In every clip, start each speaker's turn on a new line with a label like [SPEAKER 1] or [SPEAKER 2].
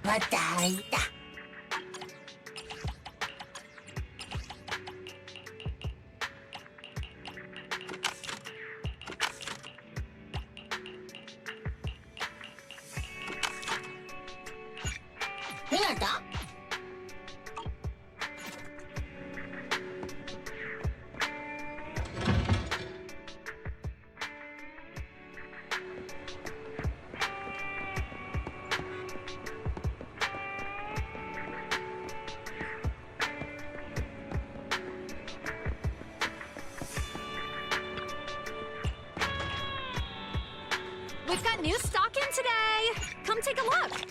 [SPEAKER 1] 왔다 있다. 미안하다.
[SPEAKER 2] We've got new stock in today. Come take a look.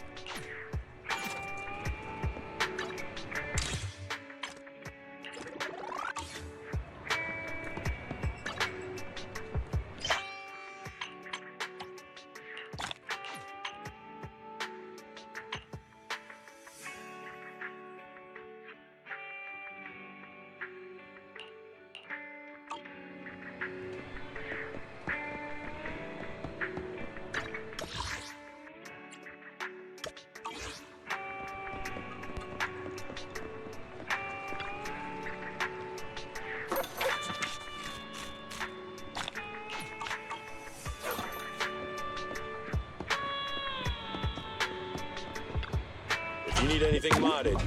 [SPEAKER 3] If you need anything modded,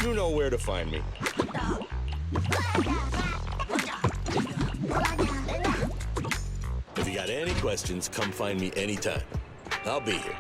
[SPEAKER 3] you know where to find me. If you got any questions, come find me anytime. I'll be here.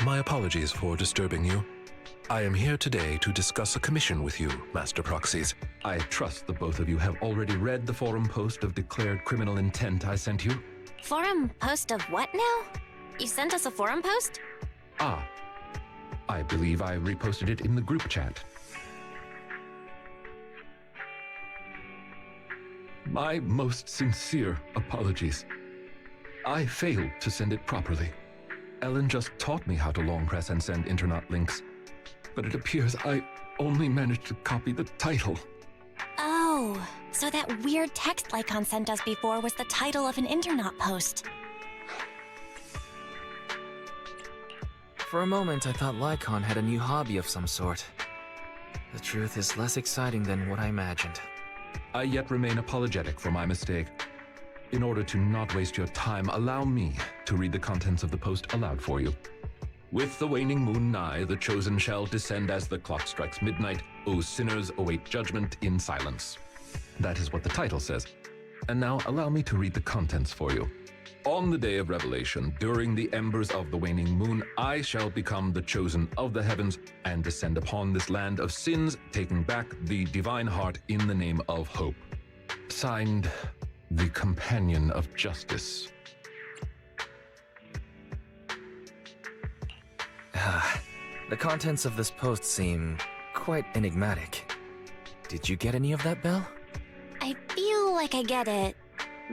[SPEAKER 4] My apologies for disturbing you. I am here today to discuss a commission with you, Master Proxies. I trust the both of you have already read the forum post of declared criminal intent I sent you.
[SPEAKER 2] Forum post of what now? You sent us a forum post?
[SPEAKER 4] Ah, I believe I reposted it in the group chat. My most sincere apologies. I failed to send it properly. Ellen just taught me how to long press and send internet links, but it appears I only managed to copy the title.
[SPEAKER 5] Oh, so that weird text Lycon sent us before was the title of an internet post.
[SPEAKER 6] For a moment, I thought Lycon had a new hobby of some sort. The truth is less exciting than what I imagined.
[SPEAKER 4] I yet remain apologetic for my mistake. In order to not waste your time, allow me to read the contents of the post aloud for you. With the waning moon nigh, the chosen shall descend as the clock strikes midnight. O sinners, await judgment in silence. That is what the title says. And now allow me to read the contents for you. On the day of revelation, during the embers of the waning moon, I shall become the chosen of the heavens and descend upon this land of sins, taking back the divine heart in the name of hope. Signed, the Companion of Justice.
[SPEAKER 6] The contents of this post seem quite enigmatic. Did you get any of that, Belle?
[SPEAKER 5] I feel like I get it,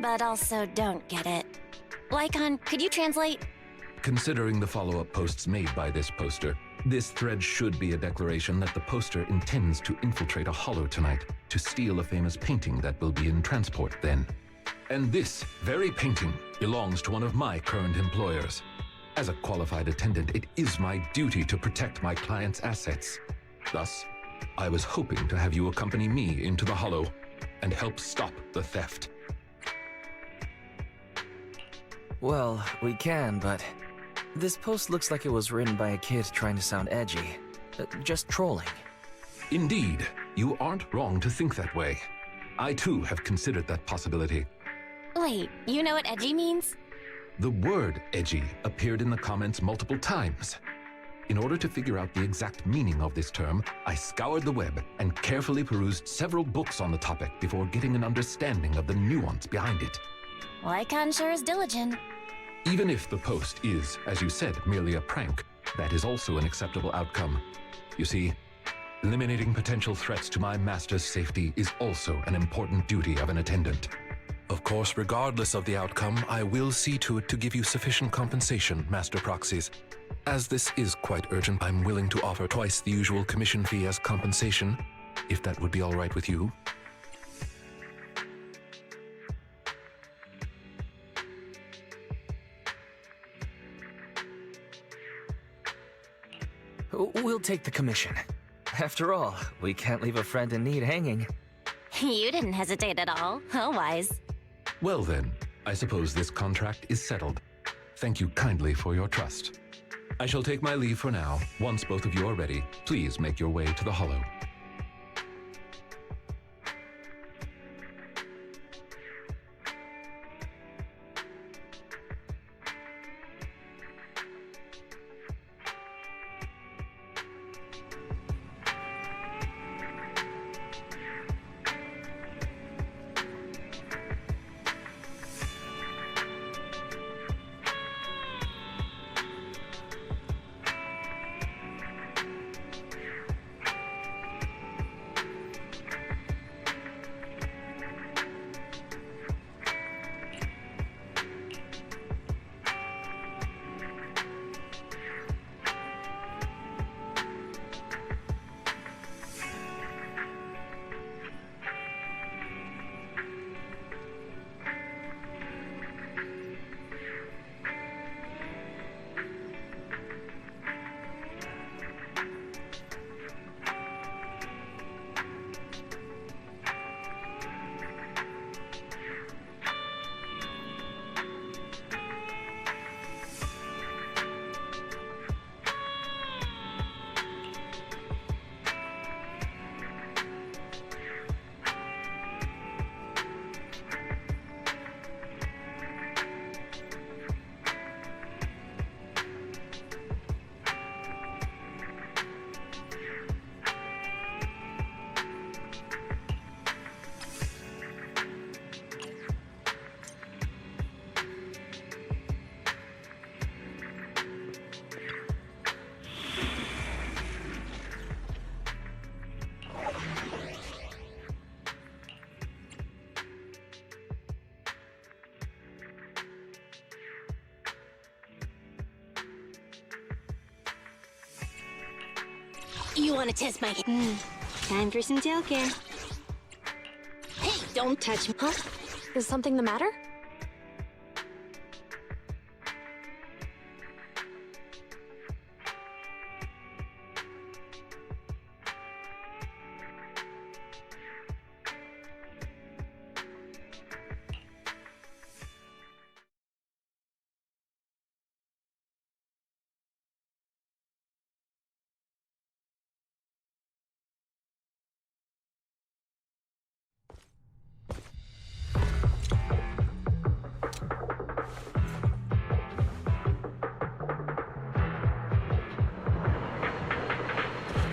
[SPEAKER 5] but also don't get it. Lycon, could you translate?
[SPEAKER 4] Considering the follow-up posts made by this poster, this thread should be a declaration that the poster intends to infiltrate a hollow tonight to steal a famous painting that will be in transport then. And this very painting belongs to one of my current employers. As a qualified attendant, it is my duty to protect my client's assets. Thus, I was hoping to have you accompany me into the hollow and help stop the theft.
[SPEAKER 6] Well, we can, but this post looks like it was written by a kid trying to sound edgy. Just trolling.
[SPEAKER 4] Indeed, you aren't wrong to think that way. I too have considered that possibility.
[SPEAKER 5] Wait, you know what edgy means?
[SPEAKER 4] The word edgy appeared in the comments multiple times. In order to figure out the exact meaning of this term, I scoured the web and carefully perused several books on the topic before getting an understanding of the nuance behind it.
[SPEAKER 5] Lycon sure is diligent.
[SPEAKER 4] Even if the post is, as you said, merely a prank, that is also an acceptable outcome. You see, eliminating potential threats to my master's safety is also an important duty of an attendant. Of course, regardless of the outcome, I will see to it to give you sufficient compensation, Master Proxies. As this is quite urgent, I'm willing to offer twice the usual commission fee as compensation, if that would be all right with you.
[SPEAKER 6] We'll take the commission. After all, we can't leave a friend in need hanging.
[SPEAKER 5] You didn't hesitate at all. How wise.
[SPEAKER 4] Well then, I suppose this contract is settled. Thank you kindly for your trust. I shall take my leave for now. Once both of you are ready, please make your way to the hollow.
[SPEAKER 1] You want to test my...
[SPEAKER 5] Time for some gel care.
[SPEAKER 1] Hey, don't touch me.
[SPEAKER 2] Huh? Is something the matter?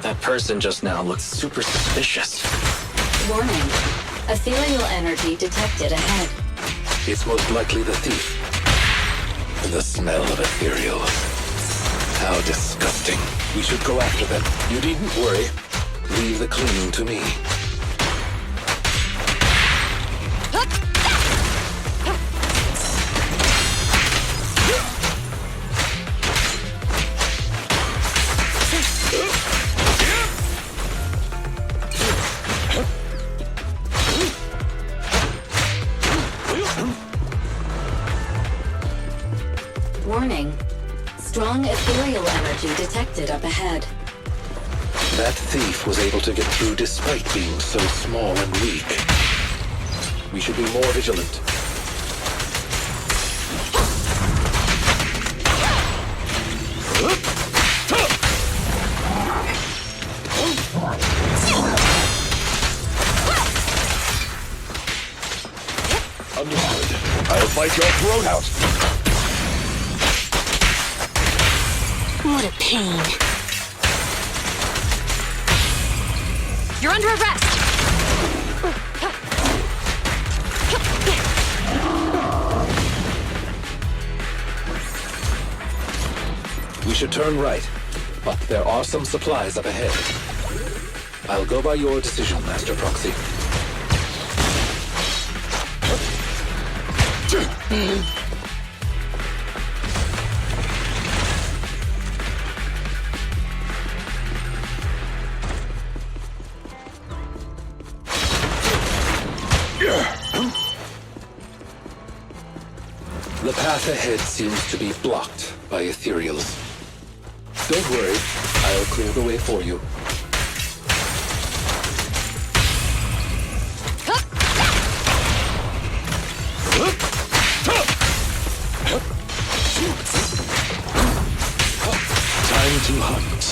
[SPEAKER 6] That person just now looked super suspicious.
[SPEAKER 7] Warning. Ethereal energy detected ahead.
[SPEAKER 4] It's most likely the thief. The smell of ethereal. How disgusting. We should go after them. You needn't worry. Leave the cleaning to me.
[SPEAKER 7] Warning. Strong ethereal energy detected up ahead.
[SPEAKER 4] That thief was able to get through despite being so small and weak. We should be more vigilant.
[SPEAKER 3] Understood. I'll bite your throat out.
[SPEAKER 1] What a pain.
[SPEAKER 2] You're under arrest!
[SPEAKER 4] We should turn right, but there are some supplies up ahead. I'll go by your decision, Master Proxy. The path ahead seems to be blocked by ethereals. Don't worry, I'll clear the way for you. Time to hunt.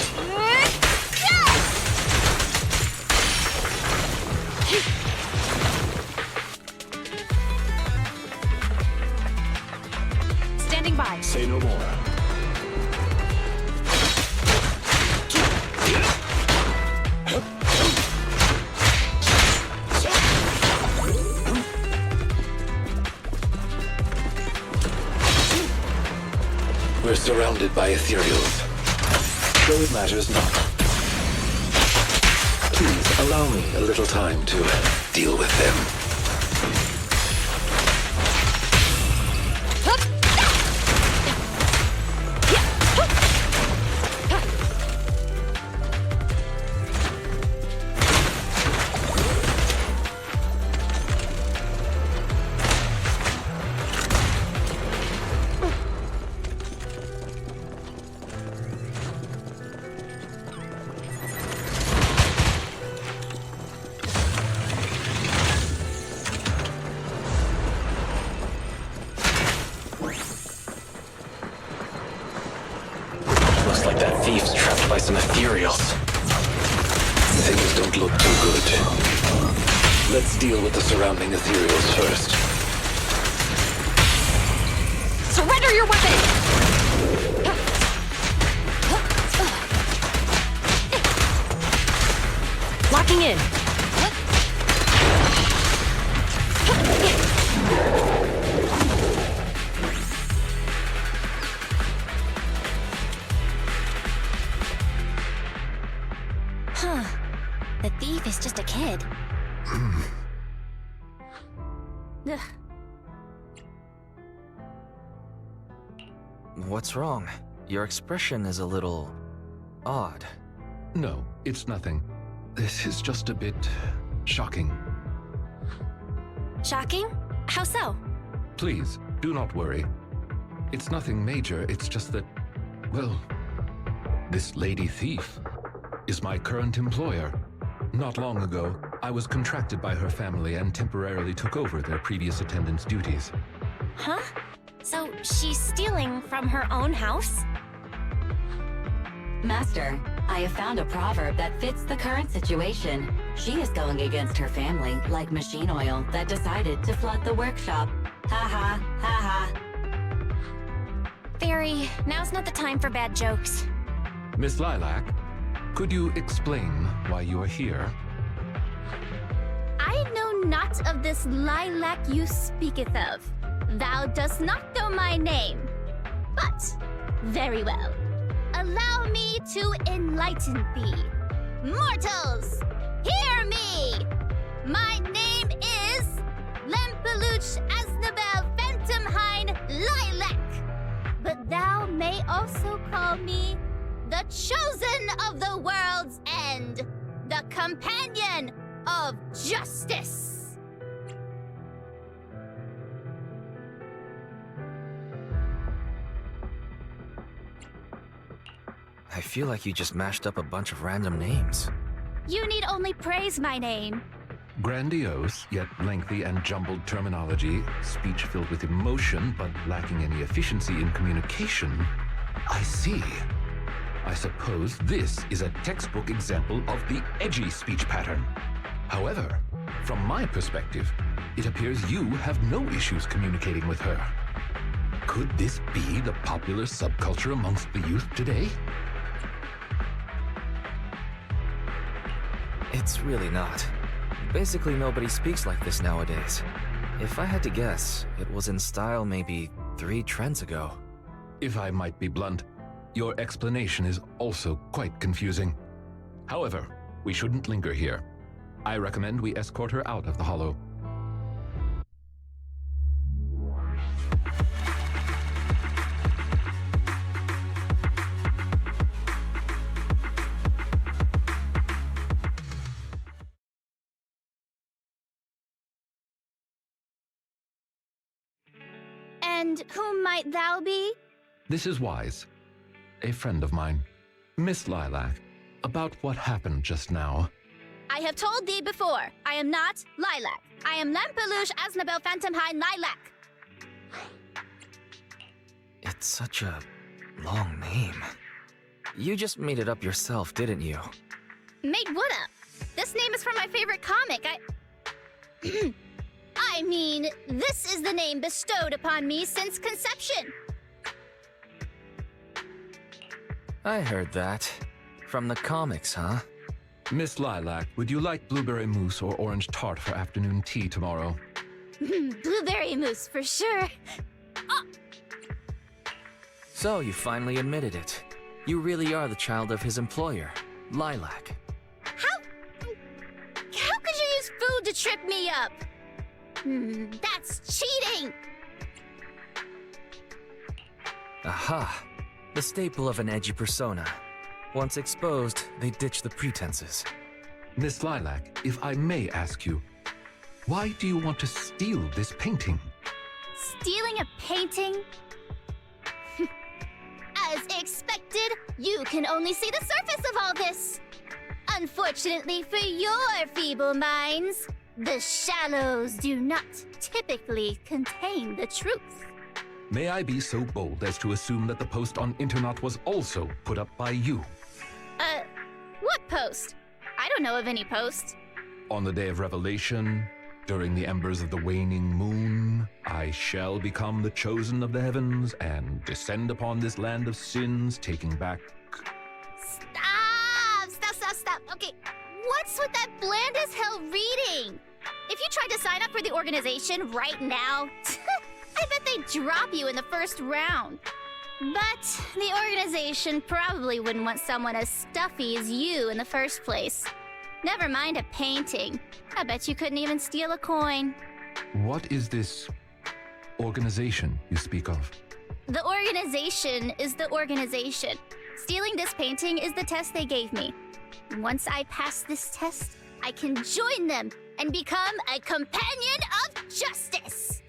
[SPEAKER 2] Standing by.
[SPEAKER 3] Say no more.
[SPEAKER 4] We're surrounded by ethereals, though it matters not. Please allow me a little time to deal with them.
[SPEAKER 6] Looks like that thief's trapped by some ethereals.
[SPEAKER 4] Things don't look too good. Let's deal with the surrounding ethereals first.
[SPEAKER 2] Surrender your weapon! Locking in.
[SPEAKER 5] Huh. The thief is just a kid. Ugh.
[SPEAKER 6] What's wrong? Your expression is a little odd.
[SPEAKER 4] No, it's nothing. This is just a bit shocking.
[SPEAKER 5] Shocking? How so?
[SPEAKER 4] Please, do not worry. It's nothing major, it's just that, well, this lady thief is my current employer. Not long ago, I was contracted by her family and temporarily took over their previous attendant's duties.
[SPEAKER 5] Huh? So she's stealing from her own house?
[SPEAKER 7] Master, I have found a proverb that fits the current situation. She is going against her family, like machine oil that decided to flood the workshop. Ha ha, ha ha.
[SPEAKER 5] Fairy, now's not the time for bad jokes.
[SPEAKER 4] Miss Lilac, could you explain why you are here?
[SPEAKER 2] I know not of this lilac you speaketh of. Thou dost not know my name. But, very well. Allow me to enlighten thee. Mortals, hear me! My name is Lempeluch Asnabel Phantomhine Lilac. But thou may also call me the Chosen of the World's End, the Companion of Justice.
[SPEAKER 6] I feel like you just mashed up a bunch of random names.
[SPEAKER 2] You need only praise my name.
[SPEAKER 4] Grandiose, yet lengthy and jumbled terminology, speech filled with emotion but lacking any efficiency in communication. I see. I suppose this is a textbook example of the edgy speech pattern. However, from my perspective, it appears you have no issues communicating with her. Could this be the popular subculture amongst the youth today?
[SPEAKER 6] It's really not. Basically, nobody speaks like this nowadays. If I had to guess, it was in style maybe 3 trends ago.
[SPEAKER 4] If I might be blunt, your explanation is also quite confusing. However, we shouldn't linger here. I recommend we escort her out of the hollow.
[SPEAKER 2] And whom might thou be?
[SPEAKER 4] This is Wise, a friend of mine. Miss Lilac, about what happened just now.
[SPEAKER 2] I have told thee before, I am not Lilac. I am Lempeluch Asnabel Phantomhine Lilac.
[SPEAKER 6] It's such a long name. You just made it up yourself, didn't you?
[SPEAKER 2] Made what up? This name is from my favorite comic. I mean, this is the name bestowed upon me since conception.
[SPEAKER 6] I heard that. From the comics, huh?
[SPEAKER 4] Miss Lilac, would you like blueberry mousse or orange tart for afternoon tea tomorrow?
[SPEAKER 2] Blueberry mousse for sure.
[SPEAKER 6] So you finally admitted it. You really are the child of his employer, Lilac.
[SPEAKER 2] How could you use food to trip me up? That's cheating!
[SPEAKER 6] Aha! The staple of an edgy persona. Once exposed, they ditch the pretenses.
[SPEAKER 4] Miss Lilac, if I may ask you, why do you want to steal this painting?
[SPEAKER 2] Stealing a painting? As expected, you can only see the surface of all this. Unfortunately for your feeble minds, the shallows do not typically contain the truth.
[SPEAKER 4] May I be so bold as to assume that the post on internet was also put up by you?
[SPEAKER 2] What post? I don't know of any post.
[SPEAKER 4] On the day of revelation, during the embers of the waning moon, I shall become the chosen of the heavens and descend upon this land of sins, taking back...
[SPEAKER 2] Stop. Okay, what's with that bland as hell reading? If you tried to sign up for the organization right now, I bet they'd drop you in the first round. But the organization probably wouldn't want someone as stuffy as you in the first place. Never mind a painting. I bet you couldn't even steal a coin.
[SPEAKER 4] What is this organization you speak of?
[SPEAKER 2] The organization is the organization. Stealing this painting is the test they gave me. Once I pass this test, I can join them and become a companion of justice.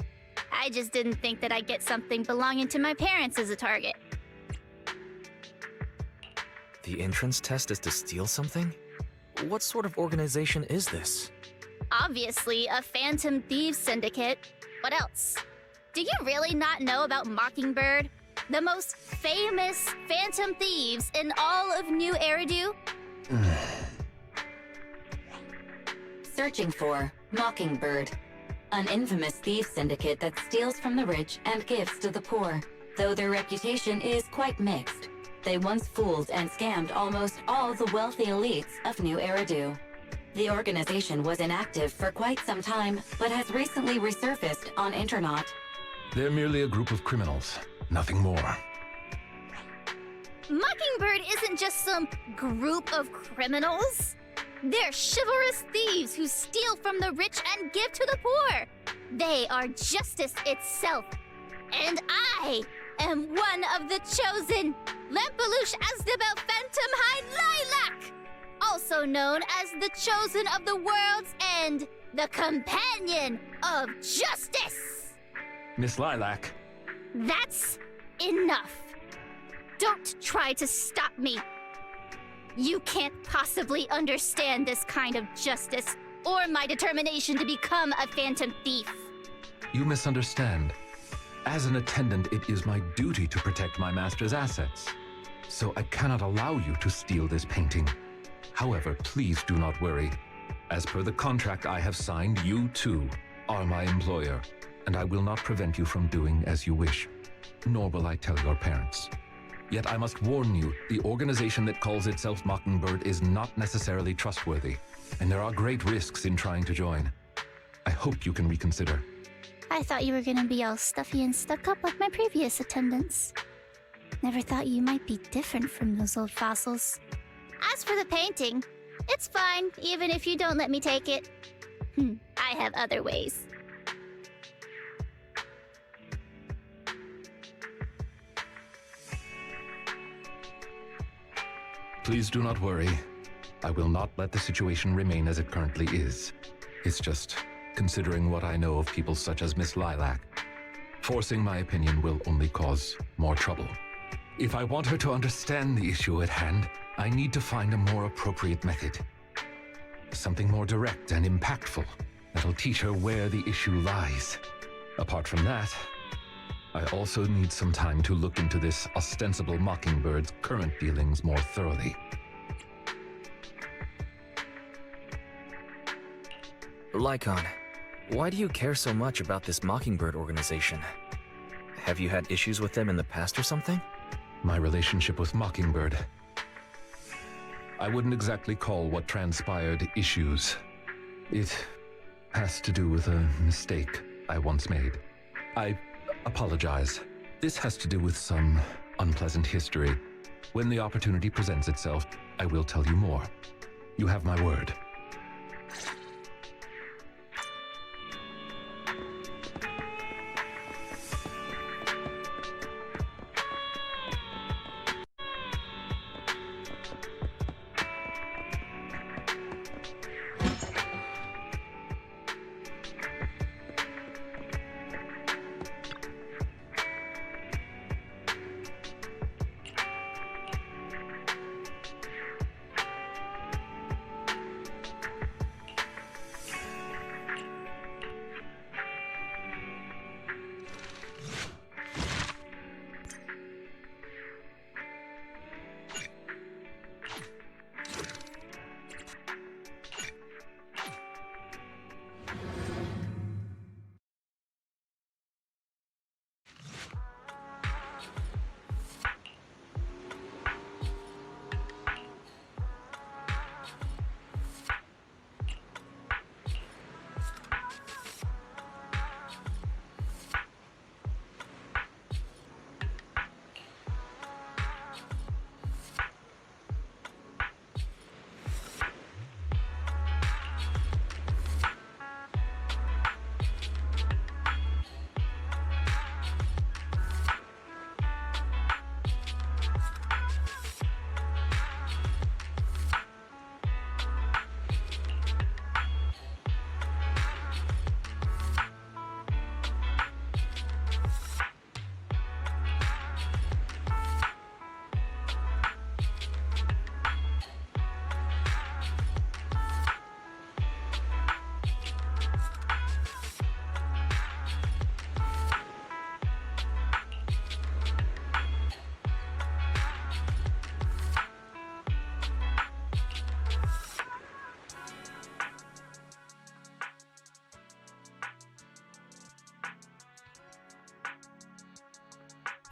[SPEAKER 2] I just didn't think that I'd get something belonging to my parents as a target.
[SPEAKER 6] The entrance test is to steal something? What sort of organization is this?
[SPEAKER 2] Obviously, a Phantom Thieves Syndicate. What else? Do you really not know about Mockingbird? The most famous Phantom Thieves in all of New Eridu?
[SPEAKER 7] Searching for Mockingbird, an infamous thief syndicate that steals from the rich and gives to the poor. Though their reputation is quite mixed, they once fooled and scammed almost all the wealthy elites of New Eridu. The organization was inactive for quite some time, but has recently resurfaced on Internet.
[SPEAKER 4] They're merely a group of criminals, nothing more.
[SPEAKER 2] Mockingbird isn't just some group of criminals. They're chivalrous thieves who steal from the rich and give to the poor. They are justice itself. And I am one of the chosen, Lampeluche Asdebel Phantom High Lilac, also known as the Chosen of the World's End, the Companion of Justice.
[SPEAKER 4] Miss Lilac.
[SPEAKER 2] That's enough. Don't try to stop me. You can't possibly understand this kind of justice or my determination to become a phantom thief.
[SPEAKER 4] You misunderstand. As an attendant, it is my duty to protect my master's assets. So I cannot allow you to steal this painting. However, please do not worry. As per the contract I have signed, you too are my employer, and I will not prevent you from doing as you wish, nor will I tell your parents. Yet I must warn you, the organization that calls itself Mockingbird is not necessarily trustworthy, and there are great risks in trying to join. I hope you can reconsider.
[SPEAKER 2] I thought you were gonna be all stuffy and stuck up like my previous attendants. Never thought you might be different from those old fossils. As for the painting, it's fine, even if you don't let me take it. I have other ways.
[SPEAKER 4] Please do not worry. I will not let the situation remain as it currently is. It's just, considering what I know of people such as Miss Lilac, forcing my opinion will only cause more trouble. If I want her to understand the issue at hand, I need to find a more appropriate method. Something more direct and impactful that'll teach her where the issue lies. Apart from that, I also need some time to look into this ostensible Mockingbird's current dealings more thoroughly.
[SPEAKER 6] Lycon, why do you care so much about this Mockingbird organization? Have you had issues with them in the past or something?
[SPEAKER 4] My relationship with Mockingbird. I wouldn't exactly call what transpired issues. It has to do with a mistake I once made. I apologize. This has to do with some unpleasant history. When the opportunity presents itself, I will tell you more. You have my word.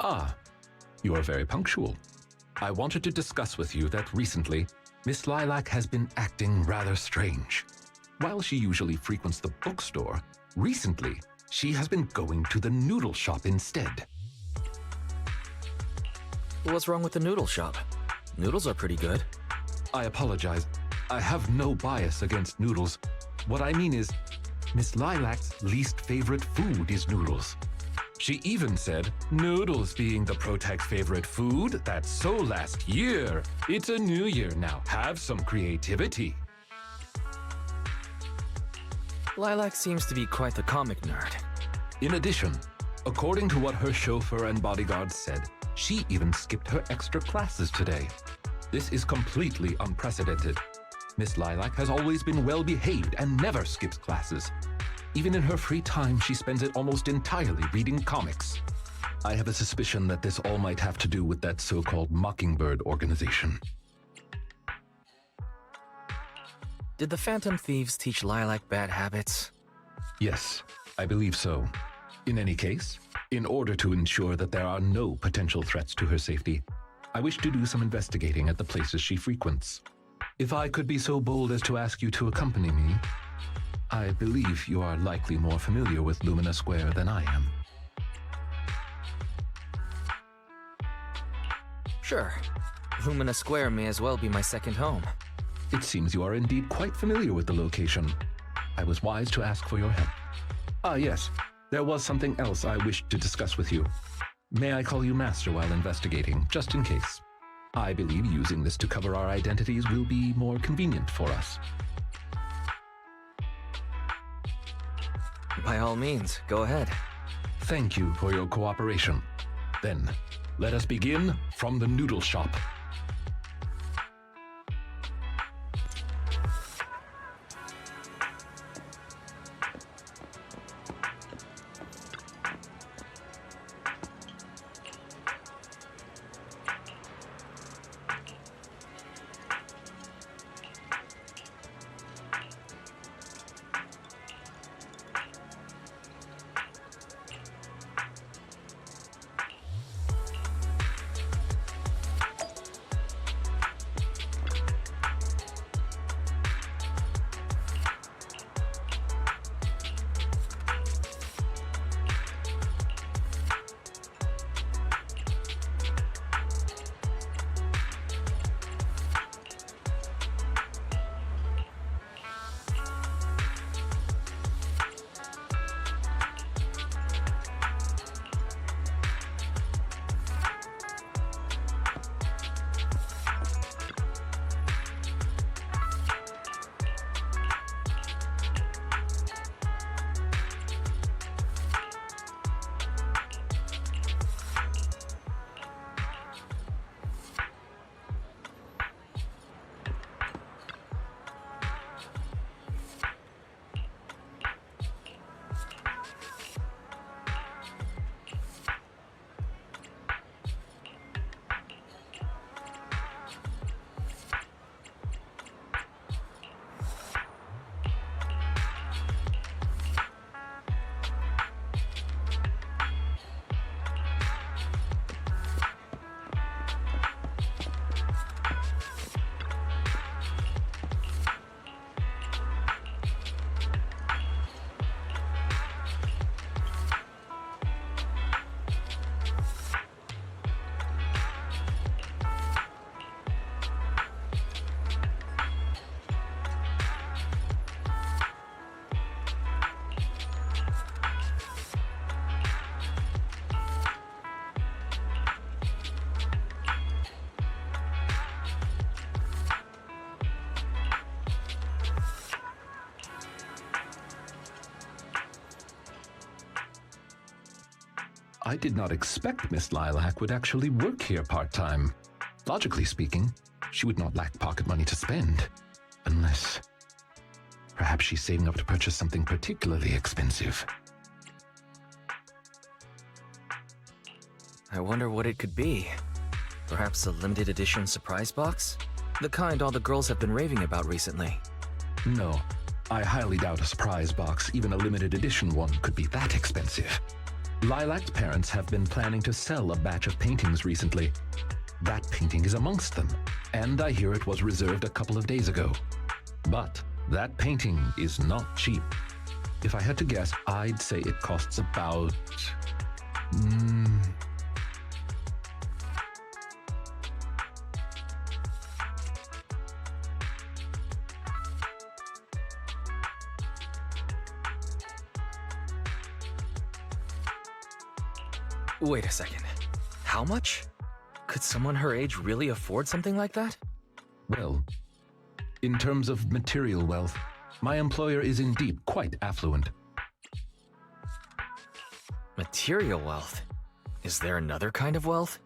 [SPEAKER 4] Ah, you are very punctual. I wanted to discuss with you that recently, Miss Lilac has been acting rather strange. While she usually frequents the bookstore, recently, she has been going to the noodle shop instead.
[SPEAKER 6] What's wrong with the noodle shop? Noodles are pretty good.
[SPEAKER 4] I apologize. I have no bias against noodles. What I mean is, Miss Lilac's least favorite food is noodles. She even said, noodles being the Protec's favorite food, that's so last year. It's a new year now. Have some creativity.
[SPEAKER 6] Lilac seems to be quite the comic nerd.
[SPEAKER 4] In addition, according to what her chauffeur and bodyguards said, she even skipped her extra classes today. This is completely unprecedented. Miss Lilac has always been well behaved and never skips classes. Even in her free time, she spends it almost entirely reading comics. I have a suspicion that this all might have to do with that so-called Mockingbird organization.
[SPEAKER 6] Did the Phantom Thieves teach Lilac bad habits?
[SPEAKER 4] Yes, I believe so. In any case, in order to ensure that there are no potential threats to her safety, I wish to do some investigating at the places she frequents. If I could be so bold as to ask you to accompany me, I believe you are likely more familiar with Lumina Square than I am.
[SPEAKER 6] Sure. Lumina Square may as well be my second home.
[SPEAKER 4] It seems you are indeed quite familiar with the location. I was wise to ask for your help. Ah, yes. There was something else I wished to discuss with you. May I call you Master while investigating, just in case? I believe using this to cover our identities will be more convenient for us.
[SPEAKER 6] By all means, go ahead.
[SPEAKER 4] Thank you for your cooperation. Then, let us begin from the noodle shop. I did not expect Miss Lilac would actually work here part-time. Logically speaking, she would not lack pocket money to spend. Unless... perhaps she's saving up to purchase something particularly expensive.
[SPEAKER 6] I wonder what it could be. Perhaps a limited edition surprise box? The kind all the girls have been raving about recently.
[SPEAKER 4] No, I highly doubt a surprise box, even a limited edition one, could be that expensive. Lilac's parents have been planning to sell a batch of paintings recently. That painting is amongst them, and I hear it was reserved a couple of days ago. But that painting is not cheap. If I had to guess, I'd say it costs about...
[SPEAKER 6] Wait a second. How much? Could someone her age really afford something like that?
[SPEAKER 4] Well, in terms of material wealth, my employer is indeed quite affluent.
[SPEAKER 6] Material wealth? Is there another kind of wealth?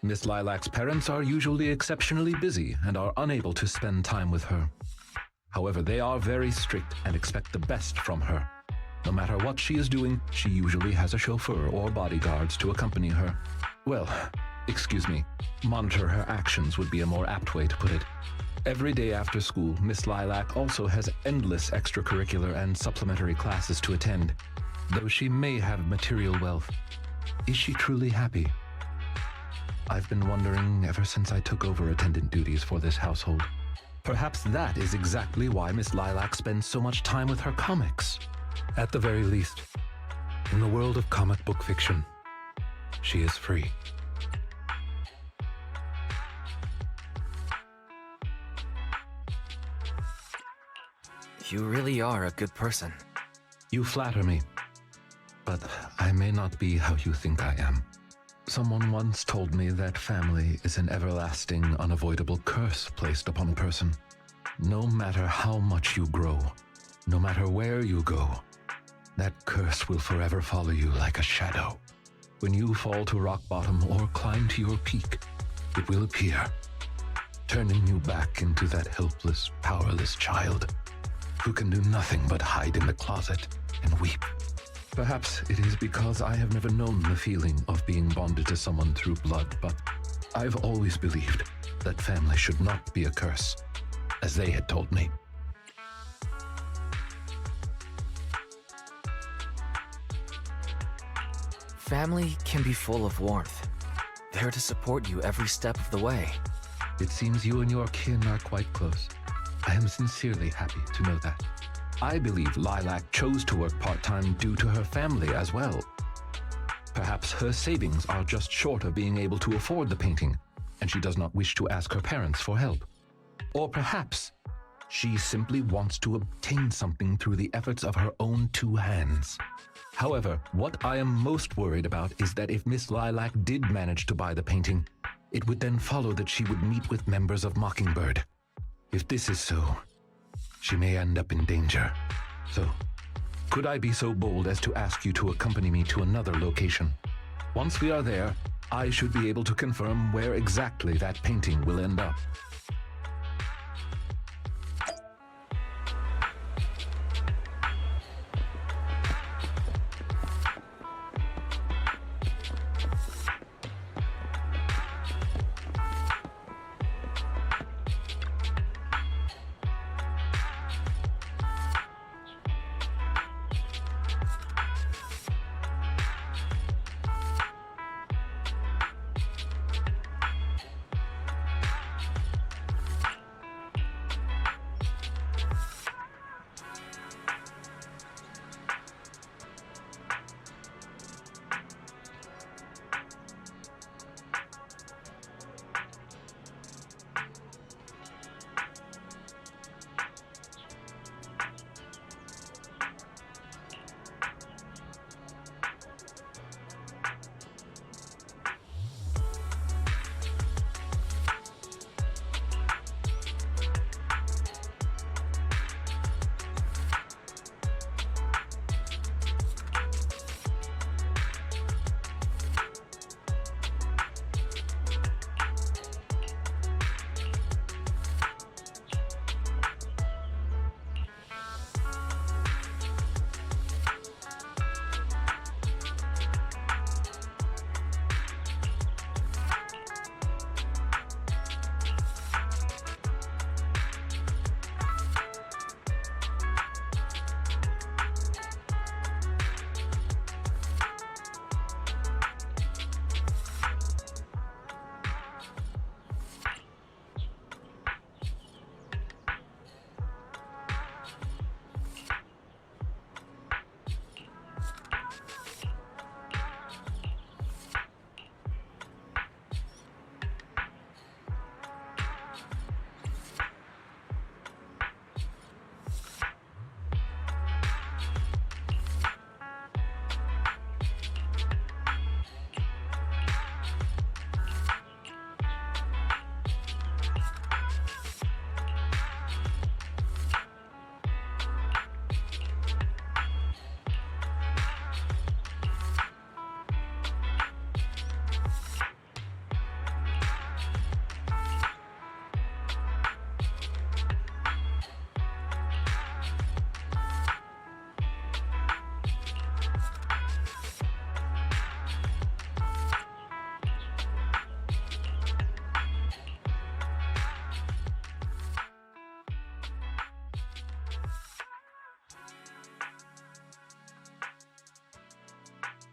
[SPEAKER 4] Miss Lilac's parents are usually exceptionally busy and are unable to spend time with her. However, they are very strict and expect the best from her. No matter what she is doing, she usually has a chauffeur or bodyguards to accompany her. Well, excuse me, monitor her actions would be a more apt way to put it. Every day after school, Miss Lilac also has endless extracurricular and supplementary classes to attend. Though she may have material wealth, is she truly happy? I've been wondering ever since I took over attendant duties for this household. Perhaps that is exactly why Miss Lilac spends so much time with her comics. At the very least, in the world of comic book fiction, she is free.
[SPEAKER 6] You really are a good person.
[SPEAKER 4] You flatter me, but I may not be how you think I am. Someone once told me that family is an everlasting, unavoidable curse placed upon a person. No matter how much you grow, no matter where you go, that curse will forever follow you like a shadow. When you fall to rock bottom or climb to your peak, it will appear, turning you back into that helpless, powerless child who can do nothing but hide in the closet and weep. Perhaps it is because I have never known the feeling of being bonded to someone through blood, but I've always believed that family should not be a curse, as they had told me.
[SPEAKER 6] Family can be full of warmth. There to support you every step of the way.
[SPEAKER 4] It seems you and your kin are quite close. I am sincerely happy to know that. I believe Lilac chose to work part-time due to her family as well. Perhaps her savings are just short of being able to afford the painting, and she does not wish to ask her parents for help. Or perhaps she simply wants to obtain something through the efforts of her own two hands. However, what I am most worried about is that if Miss Lilac did manage to buy the painting, it would then follow that she would meet with members of Mockingbird. If this is so, she may end up in danger. So, could I be so bold as to ask you to accompany me to another location? Once we are there, I should be able to confirm where exactly that painting will end up.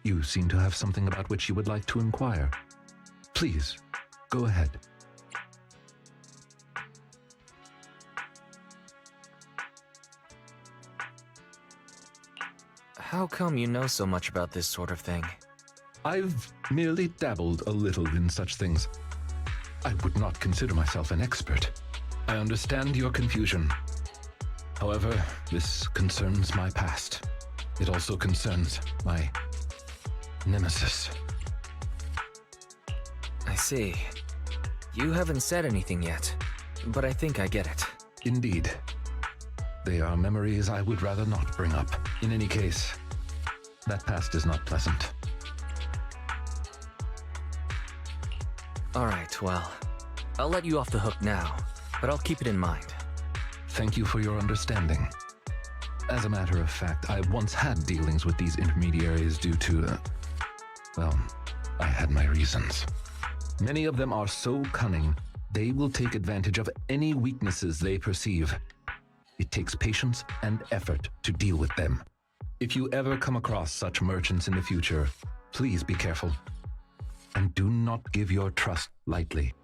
[SPEAKER 4] You seem to have something about which you would like to inquire. Please, go ahead.
[SPEAKER 6] How come you know so much about this sort of thing?
[SPEAKER 4] I've merely dabbled a little in such things. I would not consider myself an expert. I understand your confusion. However, this concerns my past. It also concerns my nemesis.
[SPEAKER 6] I see. You haven't said anything yet, but I think I get it.
[SPEAKER 4] Indeed. They are memories I would rather not bring up. In any case, that past is not pleasant.
[SPEAKER 6] Alright, well, I'll let you off the hook now, but I'll keep it in mind.
[SPEAKER 4] Thank you for your understanding. As a matter of fact, I once had dealings with these intermediaries due to, well, I had my reasons. Many of them are so cunning, they will take advantage of any weaknesses they perceive. It takes patience and effort to deal with them. If you ever come across such merchants in the future, please be careful. And do not give your trust lightly.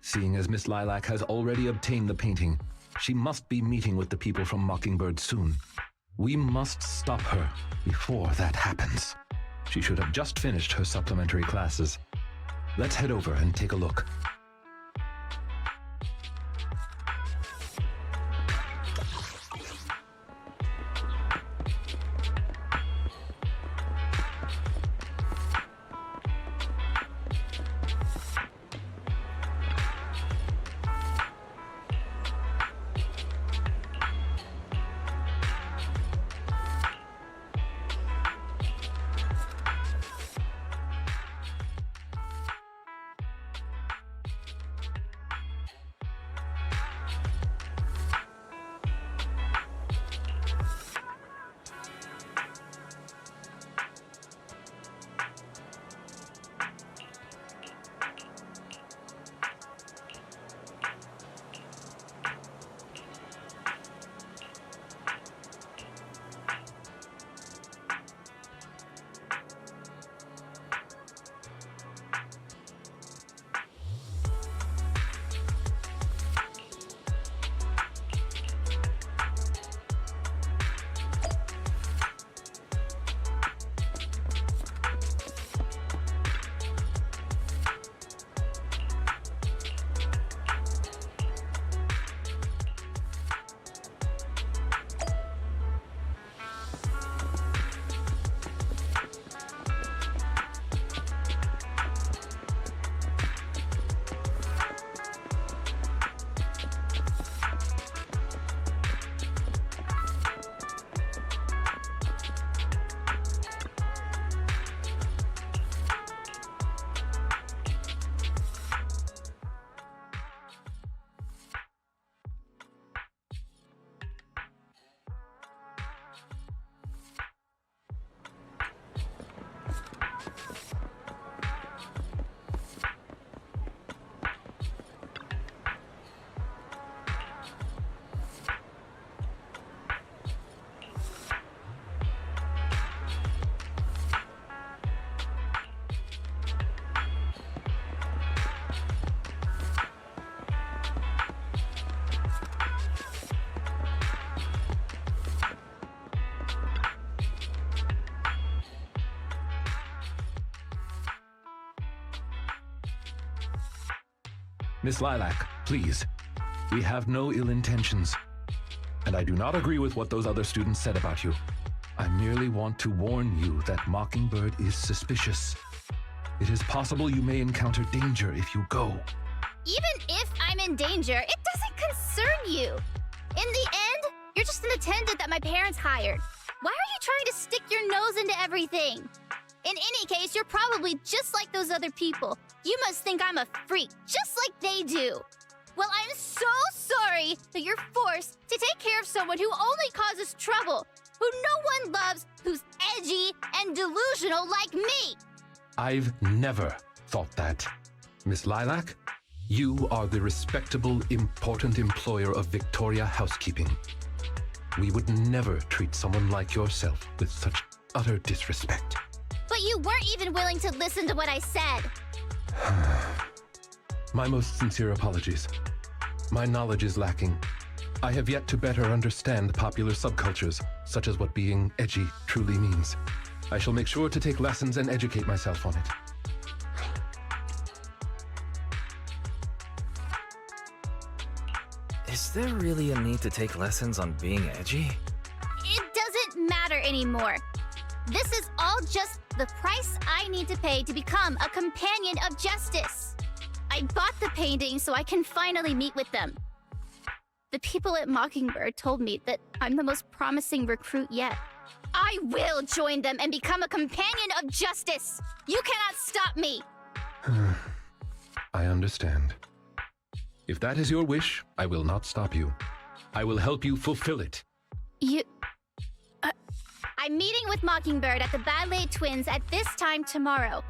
[SPEAKER 4] Seeing as Miss Lilac has already obtained the painting, she must be meeting with the people from Mockingbird soon. We must stop her before that happens. She should have just finished her supplementary classes. Let's head over and take a look. Miss Lilac, please. We have no ill intentions. And I do not agree with what those other students said about you. I merely want to warn you that Mockingbird is suspicious. It is possible you may encounter danger if you go.
[SPEAKER 2] Even if I'm in danger, it doesn't concern you. In the end, you're just an attendant that my parents hired. Why are you trying to stick your nose into everything? In any case, you're probably just like those other people. You must think I'm a freak, just like they do. Well, I'm so sorry that you're forced to take care of someone who only causes trouble, who no one loves, who's edgy and delusional like me.
[SPEAKER 4] I've never thought that. Miss Lilac, you are the respectable, important employer of Victoria Housekeeping. We would never treat someone like yourself with such utter disrespect.
[SPEAKER 2] But But you weren't even willing to listen to what I said.
[SPEAKER 4] My most sincere apologies. My knowledge is lacking. I have yet to better understand popular subcultures, such as what being edgy truly means. I shall make sure to take lessons and educate myself on it.
[SPEAKER 6] Is there really a need to take lessons on being edgy?
[SPEAKER 2] It doesn't matter anymore. This is all just the price I need to pay to become a companion of justice. I bought the painting so I can finally meet with them. The people at Mockingbird told me that I'm the most promising recruit yet. I will join them and become a companion of justice! You cannot stop me!
[SPEAKER 4] I understand. If that is your wish, I will not stop you. I will help you fulfill it.
[SPEAKER 2] I'm meeting with Mockingbird at the Ballet Twins at this time tomorrow.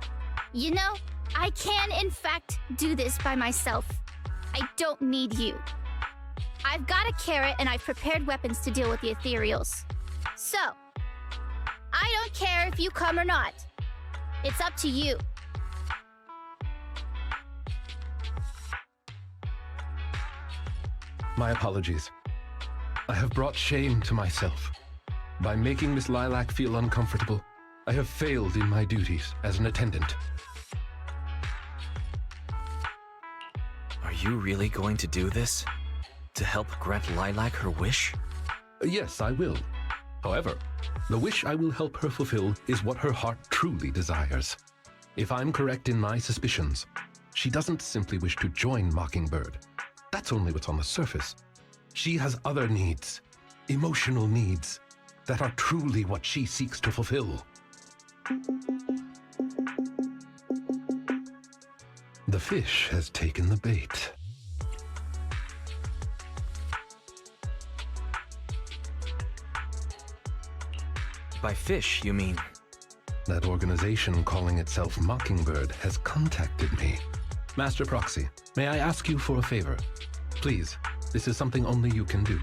[SPEAKER 2] You know, I can in fact do this by myself. I don't need you. I've got a carrot and I've prepared weapons to deal with the ethereals. So, I don't care if you come or not. It's up to you.
[SPEAKER 4] My apologies. I have brought shame to myself. By making Miss Lilac feel uncomfortable, I have failed in my duties as an attendant.
[SPEAKER 6] Are you really going to do this? To help grant Lilac her wish?
[SPEAKER 4] Yes, I will. However, the wish I will help her fulfill is what her heart truly desires. If I'm correct in my suspicions, she doesn't simply wish to join Mockingbird. That's only what's on the surface. She has other needs, emotional needs, that are truly what she seeks to fulfill. The fish has taken the bait.
[SPEAKER 6] By fish, you mean?
[SPEAKER 4] That organization calling itself Mockingbird has contacted me. Master Proxy, may I ask you for a favor? Please, this is something only you can do.